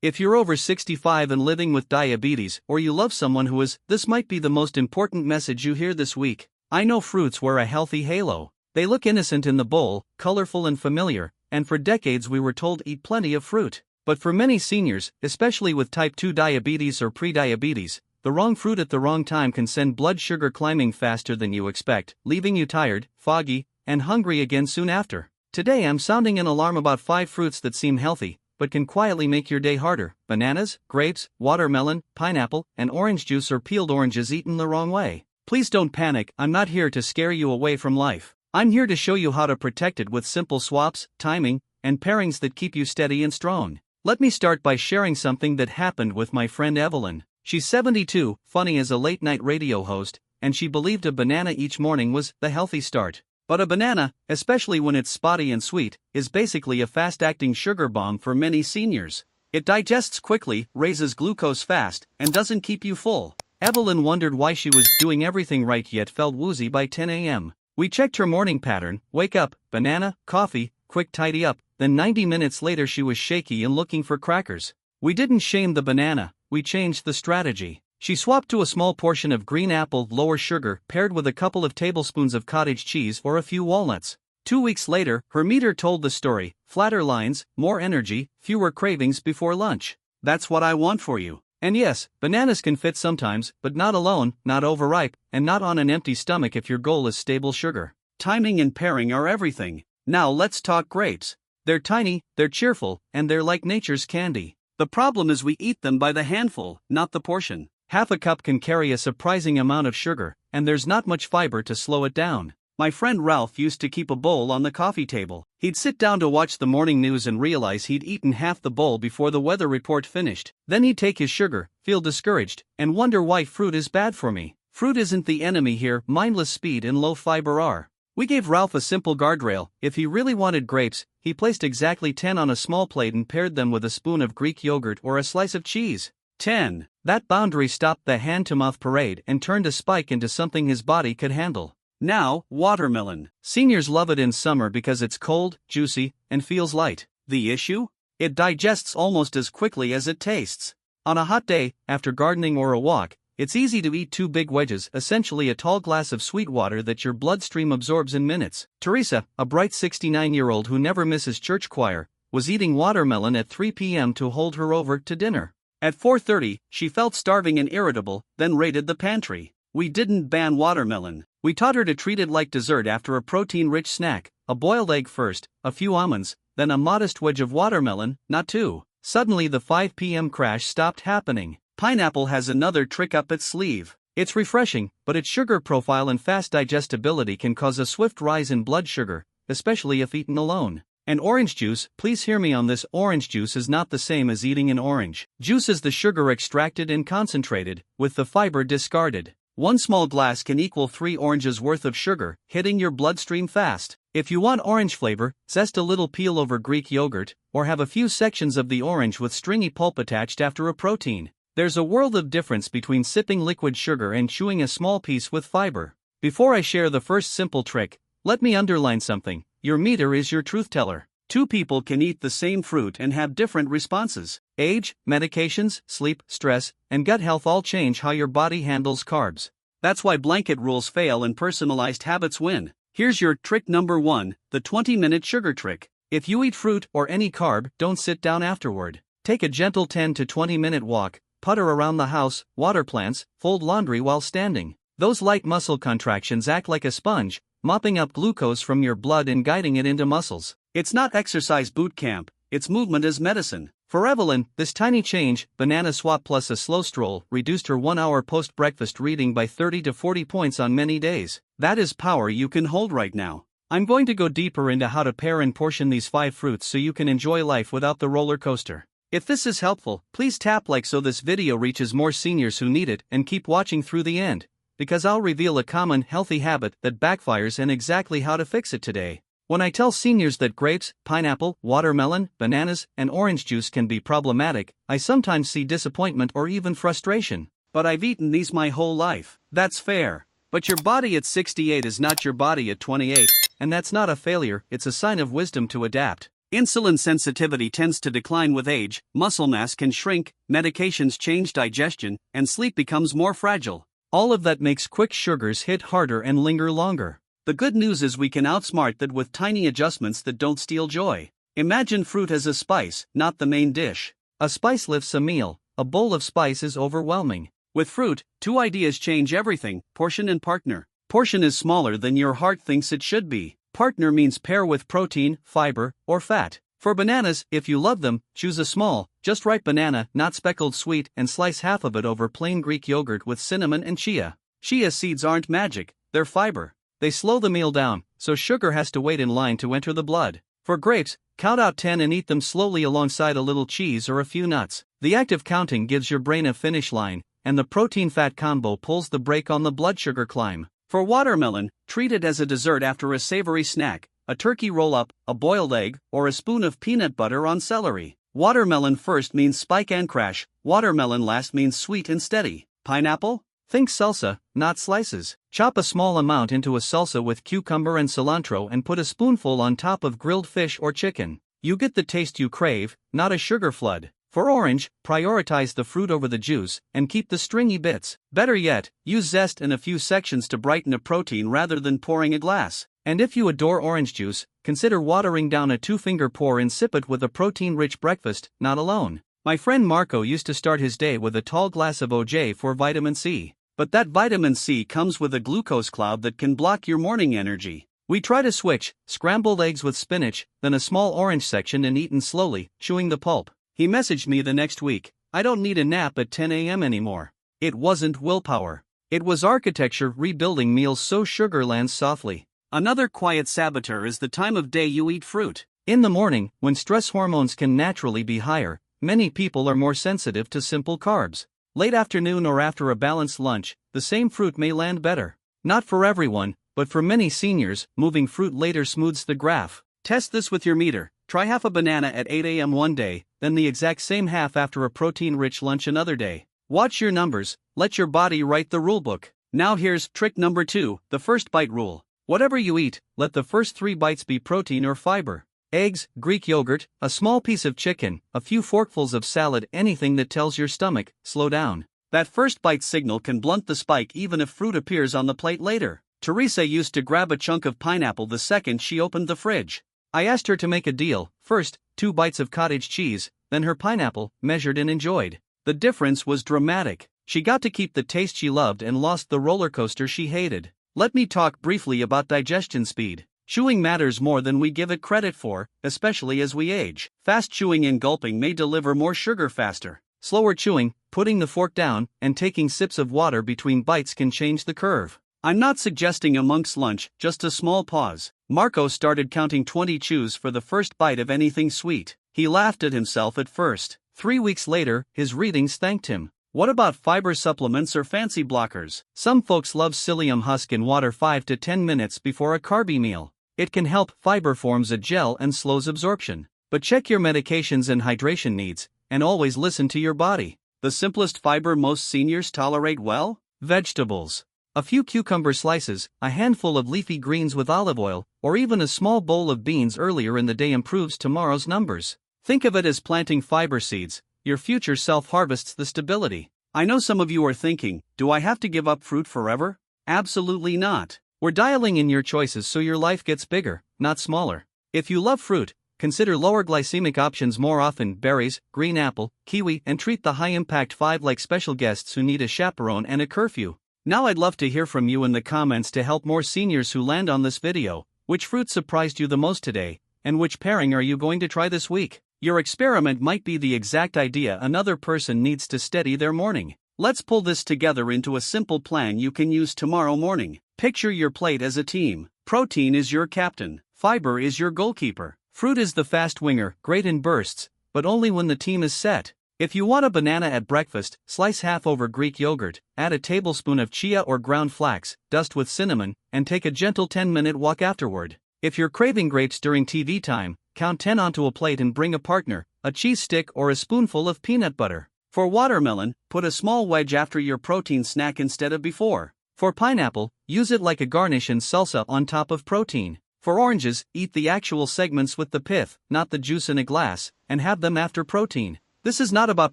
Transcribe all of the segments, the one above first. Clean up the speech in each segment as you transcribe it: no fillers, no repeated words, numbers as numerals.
If you're over 65 and living with diabetes, or you love someone who is, this might be the most important message you hear this week. I know fruits wear a healthy halo. They look innocent in the bowl, colorful and familiar, and for decades we were told eat plenty of fruit. But for many seniors, especially with type 2 diabetes or prediabetes, the wrong fruit at the wrong time can send blood sugar climbing faster than you expect, leaving you tired, foggy, and hungry again soon after. Today I'm sounding an alarm about 5 fruits that seem healthy, but can quietly make your day harder. Bananas, grapes, watermelon, pineapple, and orange juice or peeled oranges eaten the wrong way. Please don't panic, I'm not here to scare you away from life. I'm here to show you how to protect it with simple swaps, timing, and pairings that keep you steady and strong. Let me start by sharing something that happened with my friend Evelyn. She's 72, funny as a late-night radio host, and she believed a banana each morning was the healthy start. But a banana, especially when it's spotty and sweet, is basically a fast-acting sugar bomb for many seniors. It digests quickly, raises glucose fast, and doesn't keep you full. Evelyn wondered why she was doing everything right yet felt woozy by 10 a.m. We checked her morning pattern: wake up, banana, coffee, quick tidy up, then 90 minutes later she was shaky and looking for crackers. We didn't shame the banana, we changed the strategy. She swapped to a small portion of green apple, lower sugar, paired with a couple of tablespoons of cottage cheese or a few walnuts. 2 weeks later, her meter told the story: flatter lines, more energy, fewer cravings before lunch. That's what I want for you. And yes, bananas can fit sometimes, but not alone, not overripe, and not on an empty stomach if your goal is stable sugar. Timing and pairing are everything. Now let's talk grapes. They're tiny, they're cheerful, and they're like nature's candy. The problem is we eat them by the handful, not the portion. Half a cup can carry a surprising amount of sugar, and there's not much fiber to slow it down. My friend Ralph used to keep a bowl on the coffee table. He'd sit down to watch the morning news and realize he'd eaten half the bowl before the weather report finished. Then he'd take his sugar, feel discouraged, and wonder why fruit is bad for me. Fruit isn't the enemy here, mindless speed and low fiber are. We gave Ralph a simple guardrail. If he really wanted grapes, he placed exactly 10 on a small plate and paired them with a spoon of Greek yogurt or a slice of cheese. 10. That boundary stopped the hand-to-mouth parade and turned a spike into something his body could handle. Now, watermelon. Seniors love it in summer because it's cold, juicy, and feels light. The issue? It digests almost as quickly as it tastes. On a hot day, after gardening or a walk, it's easy to eat 2 big wedges, essentially a tall glass of sweet water that your bloodstream absorbs in minutes. Teresa, a bright 69-year-old who never misses church choir, was eating watermelon at 3 p.m. to hold her over to dinner. At 4:30, she felt starving and irritable, then raided the pantry. We didn't ban watermelon. We taught her to treat it like dessert after a protein-rich snack: a boiled egg first, a few almonds, then a modest wedge of watermelon, not 2. Suddenly the 5 p.m. crash stopped happening. Pineapple has another trick up its sleeve. It's refreshing, but its sugar profile and fast digestibility can cause a swift rise in blood sugar, especially if eaten alone. And orange juice, please hear me on this, orange juice is not the same as eating an orange. Juice is the sugar extracted and concentrated, with the fiber discarded. 1 small glass can equal 3 oranges worth of sugar, hitting your bloodstream fast. If you want orange flavor, zest a little peel over Greek yogurt, or have a few sections of the orange with stringy pulp attached after a protein. There's a world of difference between sipping liquid sugar and chewing a small piece with fiber. Before I share the first simple trick, let me underline something: your meter is your truth teller. 2 people can eat the same fruit and have different responses. Age, medications, sleep, stress, and gut health all change how your body handles carbs. That's why blanket rules fail and personalized habits win. Here's your trick number 1, the 20-minute sugar trick. If you eat fruit or any carb, don't sit down afterward. Take a gentle 10 to 20-minute walk, putter around the house, water plants, fold laundry while standing. Those light muscle contractions act like a sponge, mopping up glucose from your blood and guiding it into muscles. It's not exercise boot camp, it's movement as medicine. For Evelyn, this tiny change, banana swap plus a slow stroll, reduced her 1-hour post-breakfast reading by 30 to 40 points on many days. That is power you can hold right now. I'm going to go deeper into how to pair and portion these 5 fruits so you can enjoy life without the roller coaster. If this is helpful, please tap like so this video reaches more seniors who need it, and keep watching through the end, because I'll reveal a common healthy habit that backfires and exactly how to fix it today. When I tell seniors that grapes, pineapple, watermelon, bananas, and orange juice can be problematic, I sometimes see disappointment or even frustration. But I've eaten these my whole life. That's fair. But your body at 68 is not your body at 28, and that's not a failure, it's a sign of wisdom to adapt. Insulin sensitivity tends to decline with age, muscle mass can shrink, medications change digestion, and sleep becomes more fragile. All of that makes quick sugars hit harder and linger longer. The good news is we can outsmart that with tiny adjustments that don't steal joy. Imagine fruit as a spice, not the main dish. A spice lifts a meal, a bowl of spice is overwhelming. With fruit, two ideas change everything: portion and partner. Portion is smaller than your heart thinks it should be. Partner means pair with protein, fiber, or fat. For bananas, if you love them, choose a small, just right banana, not speckled sweet, and slice half of it over plain Greek yogurt with cinnamon and chia. Chia seeds aren't magic, they're fiber. They slow the meal down, so sugar has to wait in line to enter the blood. For grapes, count out 10 and eat them slowly alongside a little cheese or a few nuts. The act of counting gives your brain a finish line, and the protein-fat combo pulls the brake on the blood sugar climb. For watermelon, treat it as a dessert after a savory snack, a turkey roll-up, a boiled egg, or a spoon of peanut butter on celery. Watermelon first means spike and crash, watermelon last means sweet and steady. Pineapple? Think salsa, not slices. Chop a small amount into a salsa with cucumber and cilantro and put a spoonful on top of grilled fish or chicken. You get the taste you crave, not a sugar flood. For orange, prioritize the fruit over the juice, and keep the stringy bits. Better yet, use zest in a few sections to brighten a protein rather than pouring a glass. And if you adore orange juice, consider watering down a 2-finger pour and sip it with a protein-rich breakfast, not alone. My friend Marco used to start his day with a tall glass of OJ for vitamin C. But that vitamin C comes with a glucose cloud that can block your morning energy. We try to switch: scrambled eggs with spinach, then a small orange section and eaten slowly, chewing the pulp. He messaged me the next week, "I don't need a nap at 10 a.m. anymore." It wasn't willpower. It was architecture rebuilding meals so sugar lands softly. Another quiet saboteur is the time of day you eat fruit. In the morning, when stress hormones can naturally be higher, many people are more sensitive to simple carbs. Late afternoon or after a balanced lunch, the same fruit may land better. Not for everyone, but for many seniors, moving fruit later smooths the graph. Test this with your meter. Try half a banana at 8 a.m. one day, then the exact same half after a protein-rich lunch another day. Watch your numbers, let your body write the rulebook. Now here's trick number 2, the first bite rule. Whatever you eat, let the first 3 bites be protein or fiber. Eggs, Greek yogurt, a small piece of chicken, a few forkfuls of salad, anything that tells your stomach, slow down. That first bite signal can blunt the spike even if fruit appears on the plate later. Teresa used to grab a chunk of pineapple the second she opened the fridge. I asked her to make a deal: first, 2 bites of cottage cheese, then her pineapple, measured and enjoyed. The difference was dramatic. She got to keep the taste she loved and lost the roller coaster she hated. Let me talk briefly about digestion speed. Chewing matters more than we give it credit for, especially as we age. Fast chewing and gulping may deliver more sugar faster. Slower chewing, putting the fork down, and taking sips of water between bites can change the curve. I'm not suggesting a monk's lunch, just a small pause. Marco started counting 20 chews for the first bite of anything sweet. He laughed at himself at first. 3 weeks later, his readings thanked him. What about fiber supplements or fancy blockers? Some folks love psyllium husk in water 5 to 10 minutes before a carby meal. It can help. Fiber forms a gel and slows absorption. But check your medications and hydration needs, and always listen to your body. The simplest fiber most seniors tolerate well? Vegetables. A few cucumber slices, a handful of leafy greens with olive oil, or even a small bowl of beans earlier in the day improves tomorrow's numbers. Think of it as planting fiber seeds. Your future self harvests the stability. I know some of you are thinking, do I have to give up fruit forever? Absolutely not. We're dialing in your choices so your life gets bigger, not smaller. If you love fruit, consider lower glycemic options more often: berries, green apple, kiwi, and treat the high-impact 5 like special guests who need a chaperone and a curfew. Now I'd love to hear from you in the comments to help more seniors who land on this video. Which fruit surprised you the most today, and which pairing are you going to try this week? Your experiment might be the exact idea another person needs to steady their morning. Let's pull this together into a simple plan you can use tomorrow morning. Picture your plate as a team. Protein is your captain. Fiber is your goalkeeper. Fruit is the fast winger, great in bursts, but only when the team is set. If you want a banana at breakfast, slice half over Greek yogurt, add a tablespoon of chia or ground flax, dust with cinnamon, and take a gentle 10-minute walk afterward. If you're craving grapes during TV time, count 10 onto a plate and bring a partner, a cheese stick or a spoonful of peanut butter. For watermelon, put a small wedge after your protein snack instead of before. For pineapple, use it like a garnish and salsa on top of protein. For oranges, eat the actual segments with the pith, not the juice in a glass, and have them after protein. This is not about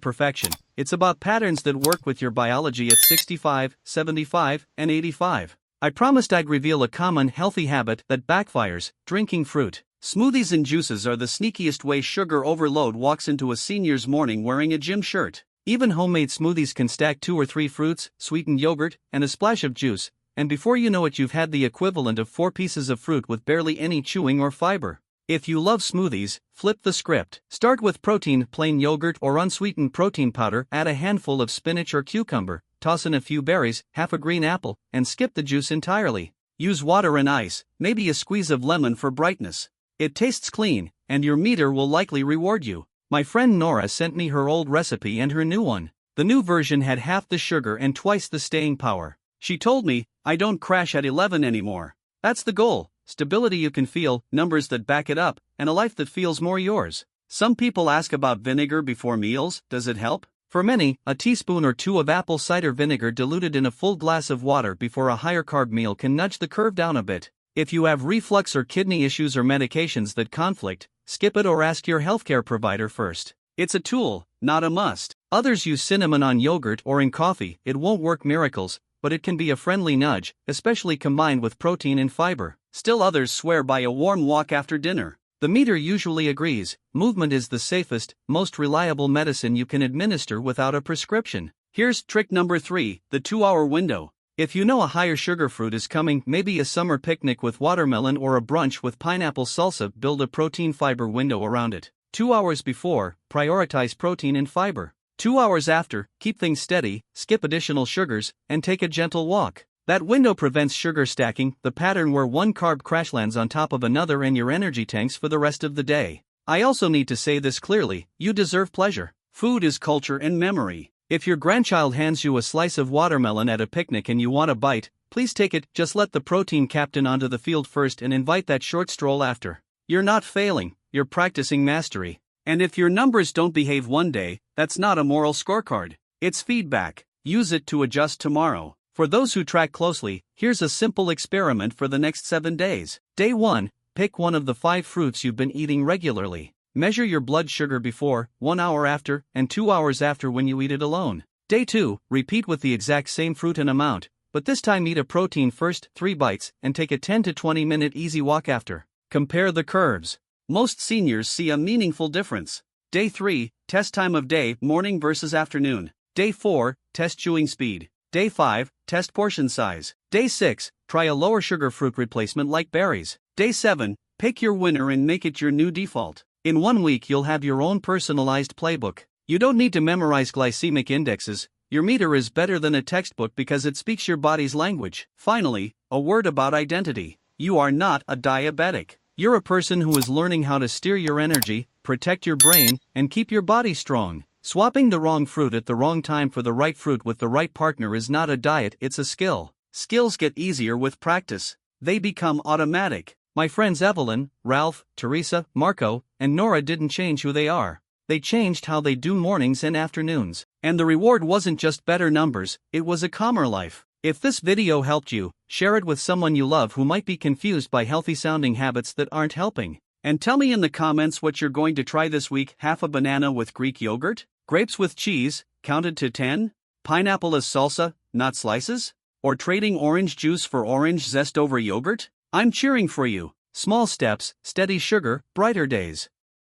perfection, it's about patterns that work with your biology at 65, 75, and 85. I promised I'd reveal a common healthy habit that backfires: drinking fruit. Smoothies and juices are the sneakiest way sugar overload walks into a senior's morning wearing a gym shirt. Even homemade smoothies can stack 2 or 3 fruits, sweetened yogurt, and a splash of juice, and before you know it you've had the equivalent of 4 pieces of fruit with barely any chewing or fiber. If you love smoothies, flip the script. Start with protein, plain yogurt or unsweetened protein powder, add a handful of spinach or cucumber, toss in a few berries, half a green apple, and skip the juice entirely. Use water and ice, maybe a squeeze of lemon for brightness. It tastes clean, and your meter will likely reward you. My friend Nora sent me her old recipe and her new one. The new version had half the sugar and twice the staying power. She told me, "I don't crash at 11 anymore." That's the goal: stability you can feel, numbers that back it up, and a life that feels more yours. Some people ask about vinegar before meals. Does it help? For many, a teaspoon or 2 of apple cider vinegar diluted in a full glass of water before a higher carb meal can nudge the curve down a bit. If you have reflux or kidney issues or medications that conflict, skip it or ask your healthcare provider first. It's a tool, not a must. Others use cinnamon on yogurt or in coffee. It won't work miracles, but it can be a friendly nudge, especially combined with protein and fiber. Still others swear by a warm walk after dinner. The meter usually agrees. Movement is the safest, most reliable medicine you can administer without a prescription. Here's trick number 3, the 2-hour window. If you know a higher sugar fruit is coming, maybe a summer picnic with watermelon or a brunch with pineapple salsa, build a protein fiber window around it. 2 hours before, prioritize protein and fiber. 2 hours after, keep things steady, skip additional sugars, and take a gentle walk. That window prevents sugar stacking, the pattern where one carb crash lands on top of another and your energy tanks for the rest of the day. I also need to say this clearly: you deserve pleasure. Food is culture and memory. If your grandchild hands you a slice of watermelon at a picnic and you want a bite, please take it. Just let the protein captain onto the field first and invite that short stroll after. You're not failing, you're practicing mastery. And if your numbers don't behave one day, that's not a moral scorecard. It's feedback. Use it to adjust tomorrow. For those who track closely, here's a simple experiment for the next 7 days. Day 1, pick one of the 5 fruits you've been eating regularly. Measure your blood sugar before, 1 hour after, and 2 hours after when you eat it alone. Day 2, repeat with the exact same fruit and amount, but this time eat a protein first, 3 bites, and take a 10 to 20 minute easy walk after. Compare the curves. Most seniors see a meaningful difference. Day 3, test time of day, morning versus afternoon. Day 4, test chewing speed. Day 5, test portion size. Day 6, try a lower sugar fruit replacement like berries. Day 7, pick your winner and make it your new default. In 1 week you'll have your own personalized playbook. You don't need to memorize glycemic indexes. Your meter is better than a textbook because it speaks your body's language. Finally, a word about identity. You are not a diabetic. You're a person who is learning how to steer your energy, protect your brain, and keep your body strong. Swapping the wrong fruit at the wrong time for the right fruit with the right partner is not a diet, it's a skill. Skills get easier with practice. They become automatic. My friends Evelyn, Ralph, Teresa, Marco, and Nora didn't change who they are. They changed how they do mornings and afternoons. And the reward wasn't just better numbers, it was a calmer life. If this video helped you, share it with someone you love who might be confused by healthy-sounding habits that aren't helping. And tell me in the comments what you're going to try this week: half a banana with Greek yogurt? Grapes with cheese, counted to 10? Pineapple as salsa, not slices? Or trading orange juice for orange zest over yogurt? I'm cheering for you. Small steps, steady sugar, brighter days.